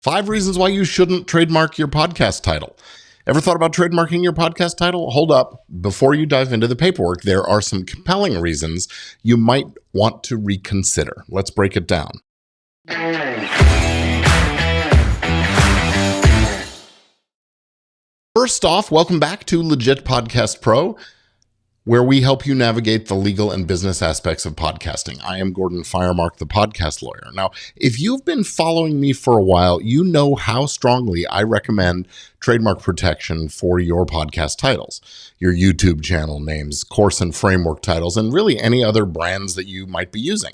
5 reasons why you shouldn't trademark your podcast title. Ever thought about trademarking your podcast title? Hold up. Before you dive into the paperwork, there are some compelling reasons you might want to reconsider. Let's break it down. First off, welcome back to Legit Podcast Pro, where we help you navigate the legal and business aspects of podcasting. I am Gordon Firemark, the podcast lawyer. Now, if you've been following me for a while, you know how strongly I recommend trademark protection for your podcast titles, your YouTube channel names, course and framework titles, and really any other brands that you might be using.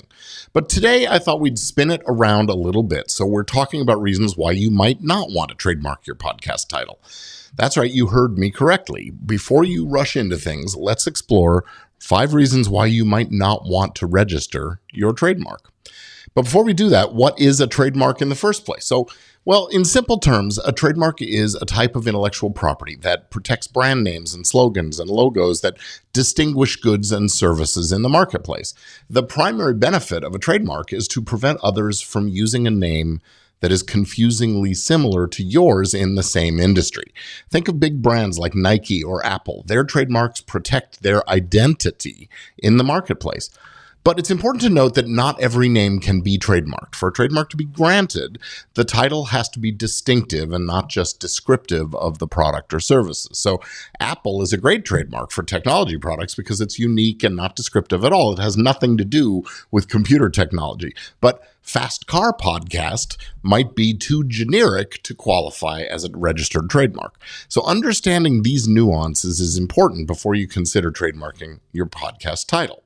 But today I thought we'd spin it around a little bit. So we're talking about reasons why you might not want to trademark your podcast title. That's right, you heard me correctly. Before you rush into things, let's explore 5 reasons why you might not want to register your trademark. But before we do that, what is a trademark in the first place? Well, in simple terms, a trademark is a type of intellectual property that protects brand names and slogans and logos that distinguish goods and services in the marketplace. The primary benefit of a trademark is to prevent others from using a name that is confusingly similar to yours in the same industry. Think of big brands like Nike or Apple. Their trademarks protect their identity in the marketplace. But it's important to note that not every name can be trademarked. For a trademark to be granted, the title has to be distinctive and not just descriptive of the product or services. So Apple is a great trademark for technology products because it's unique and not descriptive at all. It has nothing to do with computer technology. But Fast Car Podcast might be too generic to qualify as a registered trademark. So understanding these nuances is important before you consider trademarking your podcast title.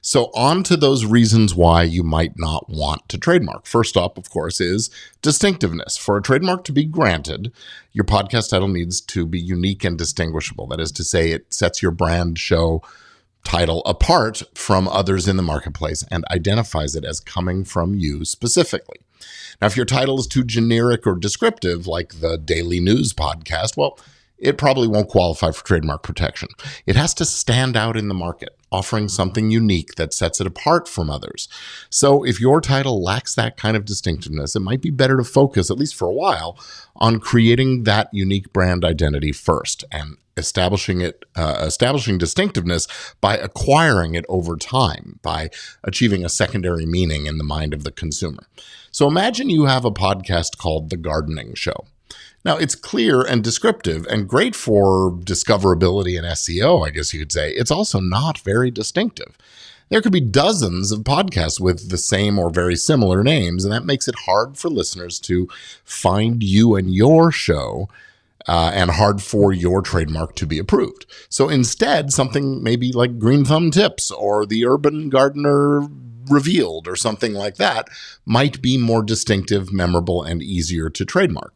So on to those reasons why you might not want to trademark. First up, of course, is distinctiveness. For a trademark to be granted, your podcast title needs to be unique and distinguishable. That is to say, it sets your brand, show, title apart from others in the marketplace and identifies it as coming from you specifically. Now, if your title is too generic or descriptive, like the Daily News Podcast, well, it probably won't qualify for trademark protection. It has to stand out in the market, offering something unique that sets it apart from others. So if your title lacks that kind of distinctiveness, it might be better to focus, at least for a while, on creating that unique brand identity first and establishing distinctiveness by acquiring it over time, by achieving a secondary meaning in the mind of the consumer. So imagine you have a podcast called The Gardening Show. Now, it's clear and descriptive and great for discoverability and SEO, I guess you could say. It's also not very distinctive. There could be dozens of podcasts with the same or very similar names, and that makes it hard for listeners to find you and your show, and hard for your trademark to be approved. So instead, something maybe like Green Thumb Tips or The Urban Gardener Revealed or something like that might be more distinctive, memorable, and easier to trademark.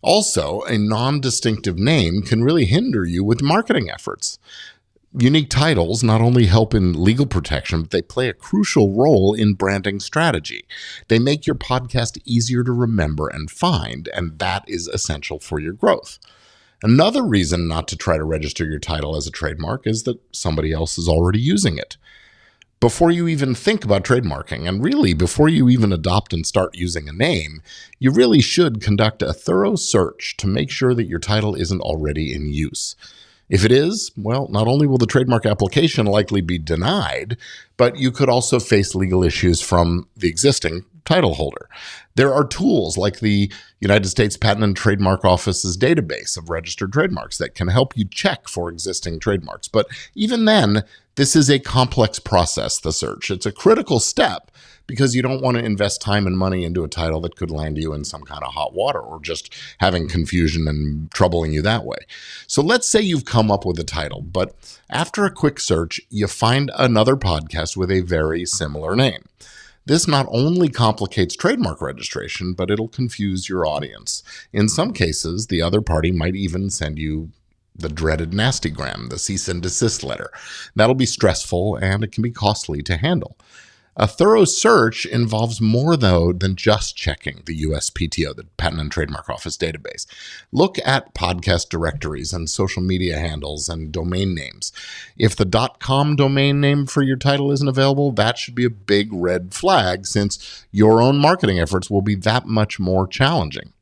Also, a non-distinctive name can really hinder you with marketing efforts. Unique titles not only help in legal protection, but they play a crucial role in branding strategy. They make your podcast easier to remember and find, and that is essential for your growth. Another reason not to try to register your title as a trademark is that somebody else is already using it. Before you even think about trademarking, and really before you even adopt and start using a name, you really should conduct a thorough search to make sure that your title isn't already in use. If it is, well, not only will the trademark application likely be denied, but you could also face legal issues from the existing title holder. There are tools like the United States Patent and Trademark Office's database of registered trademarks that can help you check for existing trademarks. But even then, this is a complex process, the search. It's a critical step because you don't want to invest time and money into a title that could land you in some kind of hot water or just having confusion and troubling you that way. So let's say you've come up with a title, but after a quick search, you find another podcast with a very similar name. This not only complicates trademark registration, but it'll confuse your audience. In some cases, the other party might even send you the dreaded nastygram, the cease and desist letter. That'll be stressful and it can be costly to handle. A thorough search involves more, though, than just checking the USPTO, the Patent and Trademark Office database. Look at podcast directories and social media handles and domain names. If the .com domain name for your title isn't available, that should be a big red flag, since your own marketing efforts will be that much more challenging.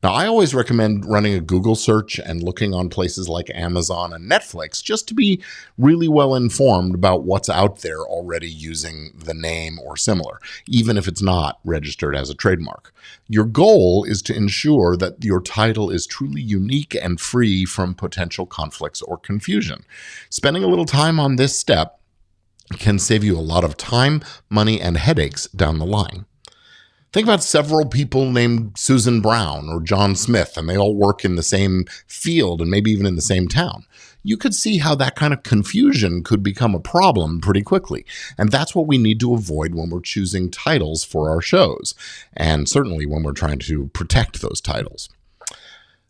Now, I always recommend running a Google search and looking on places like Amazon and Netflix just to be really well informed about what's out there already using the name or similar, even if it's not registered as a trademark. Your goal is to ensure that your title is truly unique and free from potential conflicts or confusion. Spending a little time on this step can save you a lot of time, money, and headaches down the line. Think about several people named Susan Brown or John Smith, and they all work in the same field and maybe even in the same town. You could see how that kind of confusion could become a problem pretty quickly. And that's what we need to avoid when we're choosing titles for our shows, and certainly when we're trying to protect those titles.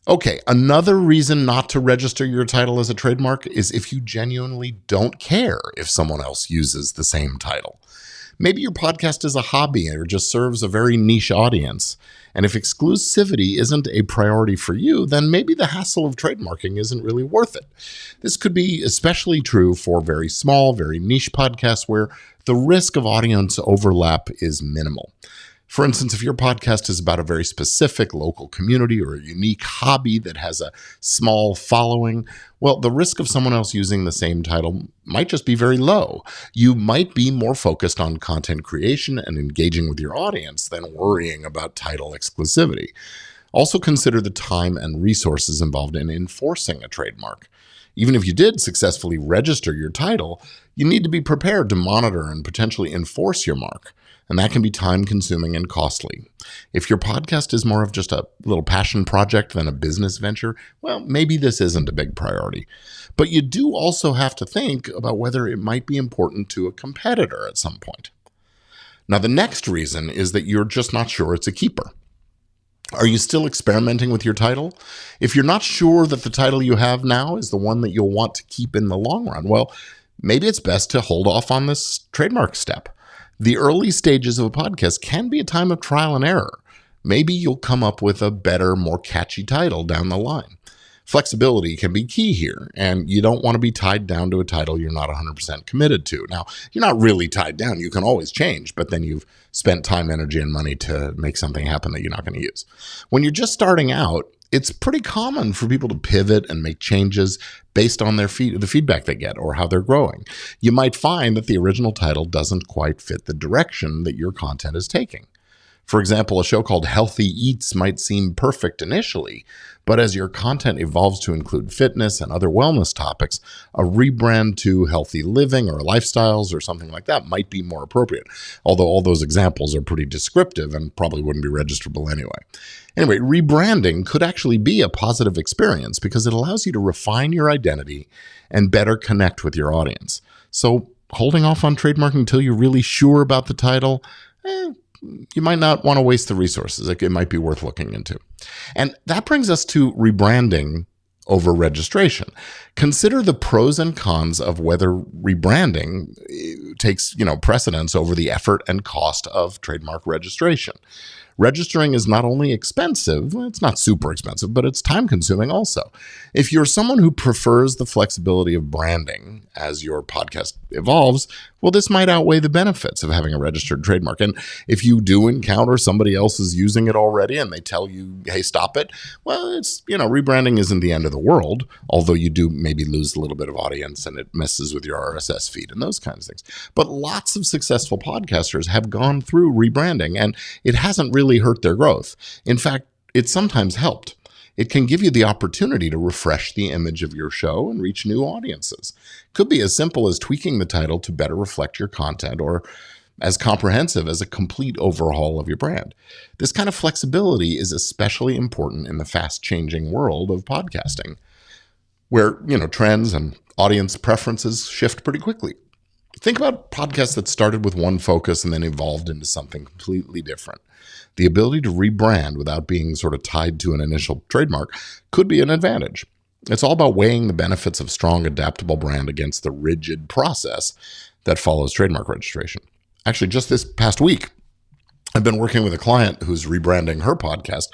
Okay, another reason not to register your title as a trademark is if you genuinely don't care if someone else uses the same title. Maybe your podcast is a hobby or just serves a very niche audience. And if exclusivity isn't a priority for you, then maybe the hassle of trademarking isn't really worth it. This could be especially true for very small, very niche podcasts where the risk of audience overlap is minimal. For instance, if your podcast is about a very specific local community or a unique hobby that has a small following, well, the risk of someone else using the same title might just be very low. You might be more focused on content creation and engaging with your audience than worrying about title exclusivity. Also consider the time and resources involved in enforcing a trademark. Even if you did successfully register your title, you need to be prepared to monitor and potentially enforce your mark. And that can be time-consuming and costly. If your podcast is more of just a little passion project than a business venture, well, maybe this isn't a big priority. But you do also have to think about whether it might be important to a competitor at some point. Now, the next reason is that you're just not sure it's a keeper. Are you still experimenting with your title? If you're not sure that the title you have now is the one that you'll want to keep in the long run, well, maybe it's best to hold off on this trademark step. The early stages of a podcast can be a time of trial and error. Maybe you'll come up with a better, more catchy title down the line. Flexibility can be key here, and you don't want to be tied down to a title you're not 100% committed to. Now, you're not really tied down. You can always change, but then you've spent time, energy, and money to make something happen that you're not going to use. When you're just starting out, it's pretty common for people to pivot and make changes based on the feedback they get or how they're growing. You might find that the original title doesn't quite fit the direction that your content is taking. For example, a show called Healthy Eats might seem perfect initially, but as your content evolves to include fitness and other wellness topics, a rebrand to healthy living or lifestyles or something like that might be more appropriate, although all those examples are pretty descriptive and probably wouldn't be registrable anyway. Anyway, rebranding could actually be a positive experience because it allows you to refine your identity and better connect with your audience. So holding off on trademarking until you're really sure about the title, you might not want to waste the resources. It might be worth looking into. And that brings us to rebranding over registration. Consider the pros and cons of whether rebranding takes, precedence over the effort and cost of trademark registration. Registering is not only expensive, it's not super expensive, but it's time consuming also. If you're someone who prefers the flexibility of branding as your podcast evolves, well, this might outweigh the benefits of having a registered trademark. And if you do encounter somebody else is using it already and they tell you, hey, stop it, well, it's, rebranding isn't the end of the world, although you do maybe lose a little bit of audience and it messes with your RSS feed and those kinds of things. But lots of successful podcasters have gone through rebranding and it hasn't really hurt their growth. In fact, it's sometimes helped. It can give you the opportunity to refresh the image of your show and reach new audiences. Could be as simple as tweaking the title to better reflect your content or as comprehensive as a complete overhaul of your brand. This kind of flexibility is especially important in the fast-changing world of podcasting, where, trends and audience preferences shift pretty quickly. Think about podcasts that started with one focus and then evolved into something completely different. The ability to rebrand without being sort of tied to an initial trademark could be an advantage. It's all about weighing the benefits of strong, adaptable brand against the rigid process that follows trademark registration. Actually, just this past week, I've been working with a client who's rebranding her podcast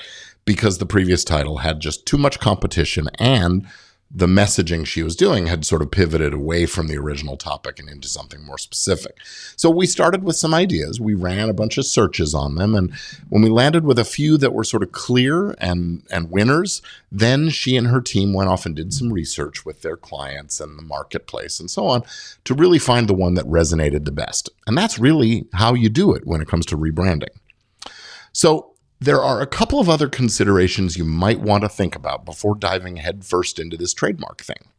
because the previous title had just too much competition and the messaging she was doing had sort of pivoted away from the original topic and into something more specific. So we started with some ideas. We ran a bunch of searches on them. And when we landed with a few that were sort of clear and winners, then she and her team went off and did some research with their clients and the marketplace and so on to really find the one that resonated the best. And that's really how you do it when it comes to rebranding. So there are a couple of other considerations you might want to think about before diving headfirst into this trademark thing.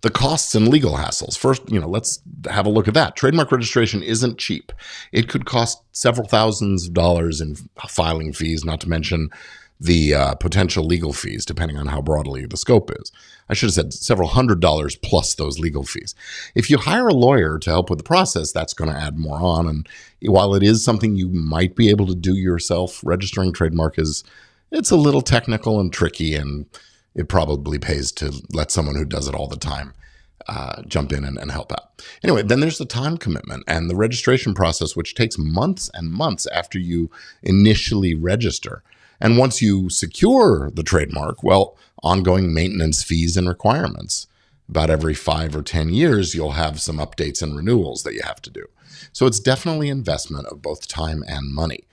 The costs and legal hassles. First, let's have a look at that. Trademark registration isn't cheap. It could cost several thousands of dollars in filing fees, not to mention the potential legal fees, depending on how broadly the scope is. I should have said several $100s plus those legal fees. If you hire a lawyer to help with the process, that's going to add more on. And while it is something you might be able to do yourself, registering trademark it's a little technical and tricky, and it probably pays to let someone who does it all the time jump in and help out. Anyway, then there's the time commitment and the registration process, which takes months and months after you initially register. And once you secure the trademark, well, ongoing maintenance fees and requirements. About every 5 or 10 years, you'll have some updates and renewals that you have to do. So it's definitely investment of both time and money.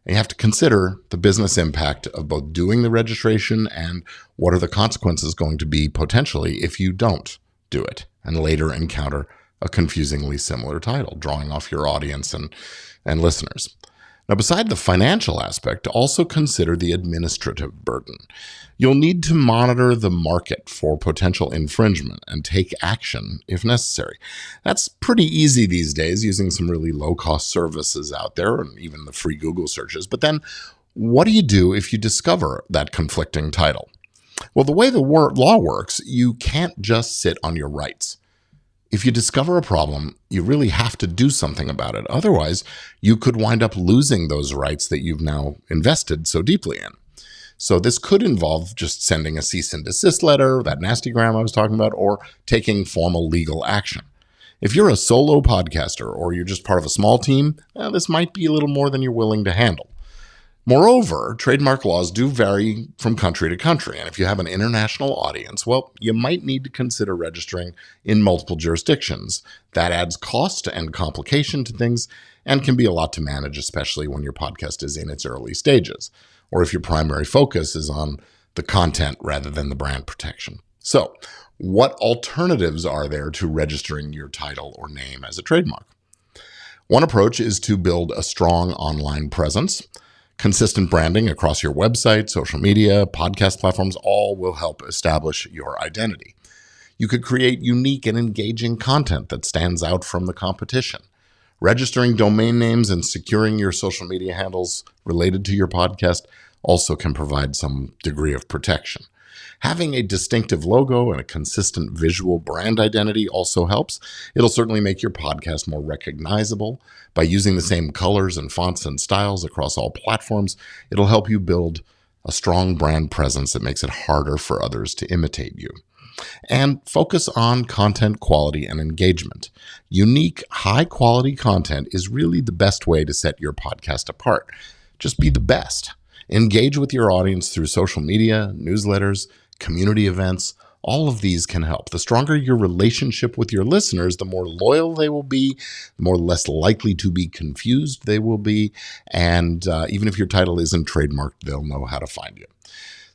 And you have to consider the business impact of both doing the registration and what are the consequences going to be potentially if you don't do it and later encounter a confusingly similar title, drawing off your audience and listeners. Now, beside the financial aspect, also consider the administrative burden. You'll need to monitor the market for potential infringement and take action if necessary. That's pretty easy these days using some really low-cost services out there and even the free Google searches. But then what do you do if you discover that conflicting title? Well, the way the law works, you can't just sit on your rights. If you discover a problem, you really have to do something about it. Otherwise, you could wind up losing those rights that you've now invested so deeply in. So this could involve just sending a cease and desist letter, that nastygram I was talking about, or taking formal legal action. If you're a solo podcaster or you're just part of a small team, this might be a little more than you're willing to handle. Moreover, trademark laws do vary from country to country, and if you have an international audience, well, you might need to consider registering in multiple jurisdictions. That adds cost and complication to things and can be a lot to manage, especially when your podcast is in its early stages, or if your primary focus is on the content rather than the brand protection. So, what alternatives are there to registering your title or name as a trademark? One approach is to build a strong online presence. Consistent branding across your website, social media, podcast platforms, all will help establish your identity. You could create unique and engaging content that stands out from the competition. Registering domain names and securing your social media handles related to your podcast also can provide some degree of protection. Having a distinctive logo and a consistent visual brand identity also helps. It'll certainly make your podcast more recognizable. By using the same colors and fonts and styles across all platforms, it'll help you build a strong brand presence that makes it harder for others to imitate you. And focus on content quality and engagement. Unique, high-quality content is really the best way to set your podcast apart. Just be the best. Engage with your audience through social media, newsletters, community events. All of these can help. The stronger your relationship with your listeners, the more loyal they will be, the more less likely to be confused they will be. And even if your title isn't trademarked, they'll know how to find you.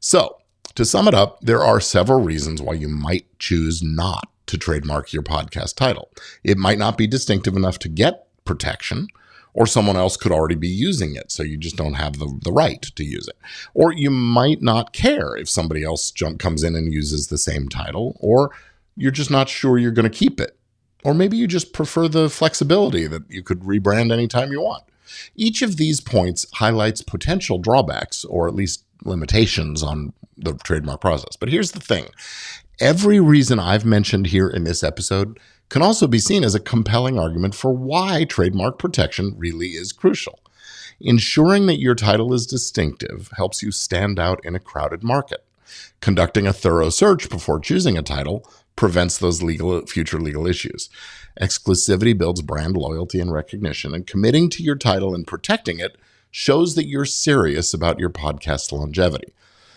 So, to sum it up, there are several reasons why you might choose not to trademark your podcast title. It might not be distinctive enough to get protection, or someone else could already be using it, so you just don't have the right to use it. Or you might not care if somebody else comes in and uses the same title, or you're just not sure you're going to keep it. Or maybe you just prefer the flexibility that you could rebrand anytime you want. Each of these points highlights potential drawbacks, or at least limitations on the trademark process. But here's the thing. Every reason I've mentioned here in this episode can also be seen as a compelling argument for why trademark protection really is crucial. Ensuring that your title is distinctive helps you stand out in a crowded market. Conducting a thorough search before choosing a title prevents those future legal issues. Exclusivity builds brand loyalty and recognition, and committing to your title and protecting it shows that you're serious about your podcast's longevity.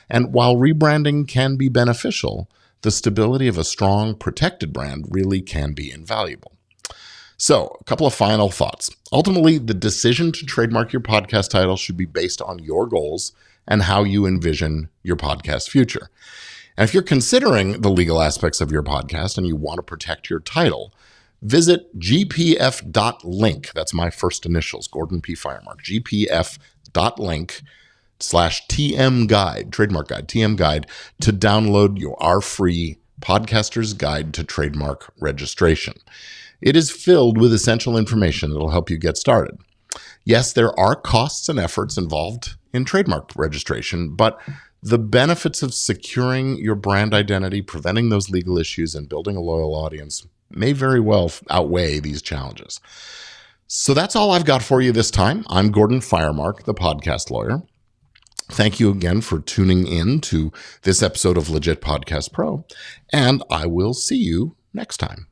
And while rebranding can be beneficial, the stability of a strong, protected brand really can be invaluable. So, a couple of final thoughts. Ultimately, the decision to trademark your podcast title should be based on your goals and how you envision your podcast future. And if you're considering the legal aspects of your podcast and you want to protect your title, visit gpf.link. That's my first initials, Gordon P. Firemark. gpf.link/TM Guide, Trademark Guide, TM Guide, to download our free Podcaster's Guide to Trademark Registration. It is filled with essential information that will help you get started. Yes, there are costs and efforts involved in trademark registration, but the benefits of securing your brand identity, preventing those legal issues, and building a loyal audience may very well outweigh these challenges. So that's all I've got for you this time. I'm Gordon Firemark, the podcast lawyer. Thank you again for tuning in to this episode of Legit Podcast Pro, and I will see you next time.